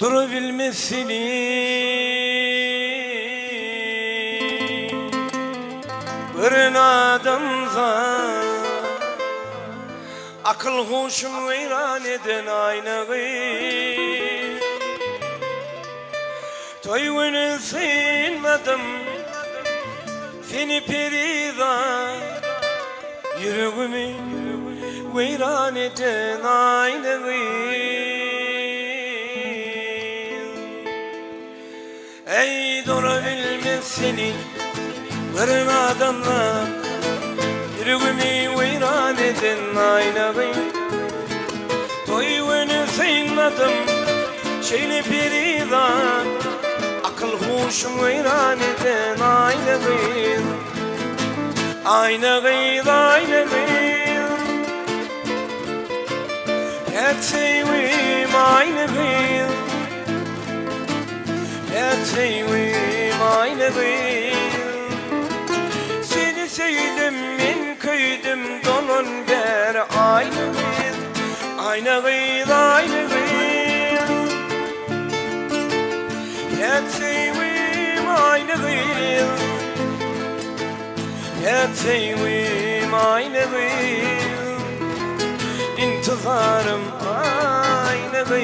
durabilmesini bir adamza akıl hoşum veyran eden aynağı toyunu sevmedim seni perida yüreğimi veyran eden aynağı ey durabilmesini bir adamla yüreğimi veyran eden aynağı toyunu sevmedim şeyle perida akıl hoşum veyran eden aynağı aynağı Eteyim aynağı Eteyim aynağı Seni sevdim min kıydım donun ber aynağı aynağı Eteyim aynağı Eteyim aynağı İntizarım aynağı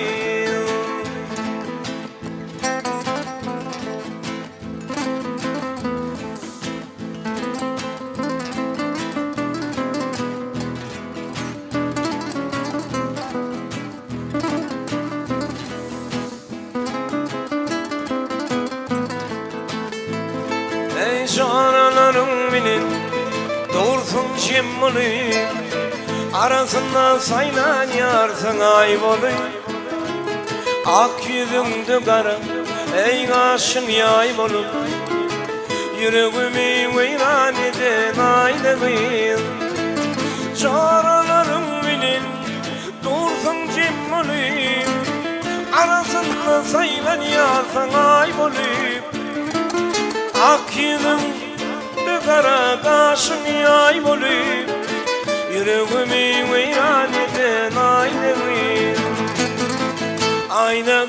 Ey canalarım benim doğursun cemmini arasında saylan yarsın ayvalı ak yüzümdü kara ey aşın yay bolup yüreğimi veyran eden aynağı canalarım benim doğursun cemmini arasında saylan yarsın ayvalı ak yüzümdü kara kaşın yay bolup yüreğimi veyran eden aynağı aynağı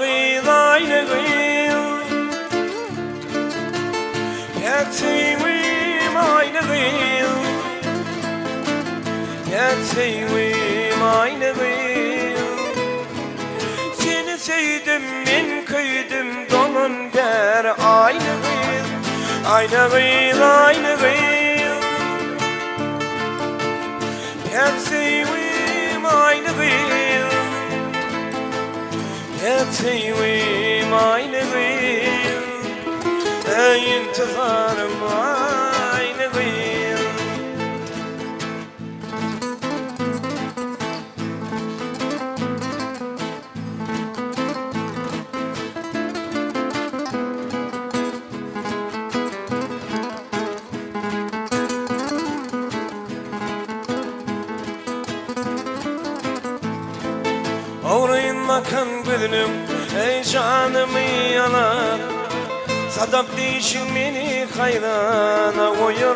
Eteyim aynağı Eteyim aynağı Seni sevdim min kıydım donun ber aynağı aynağı Eteyim aynağı Eteyim aynağı Ey intizarım aynağı Ağrıyınma kan gözünüm ey canımı yanar Sadap değişin beni hayrana koyur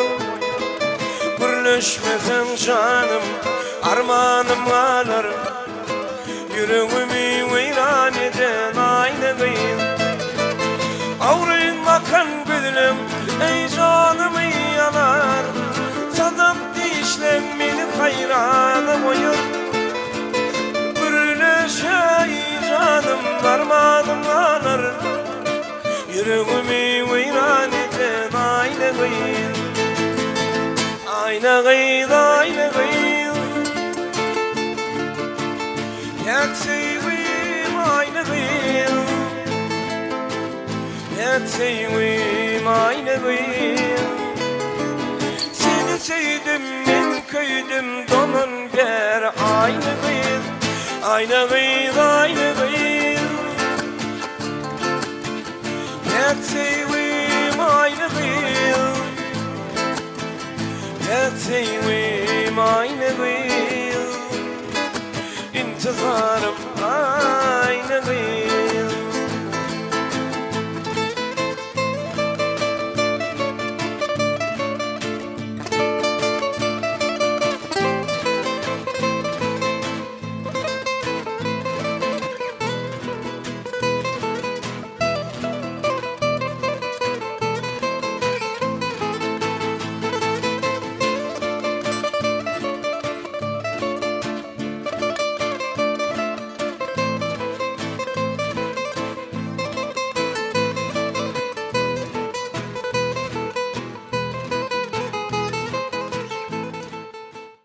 Birleşmesen canım armanım alır Yüreğimi veyran eden aynağı Ağrıyınma kan gözünüm ey canımı yanar Sadap değişin beni hayrana koyur Canım varmadım alır yüreğimi veyran eden aynağı aynağı Eteyim aynağı Eteyim aynağı Seni sevdim min kıydım donun ber aynağı aynağı Eteyim aynağı Eteyim aynağı İntizarım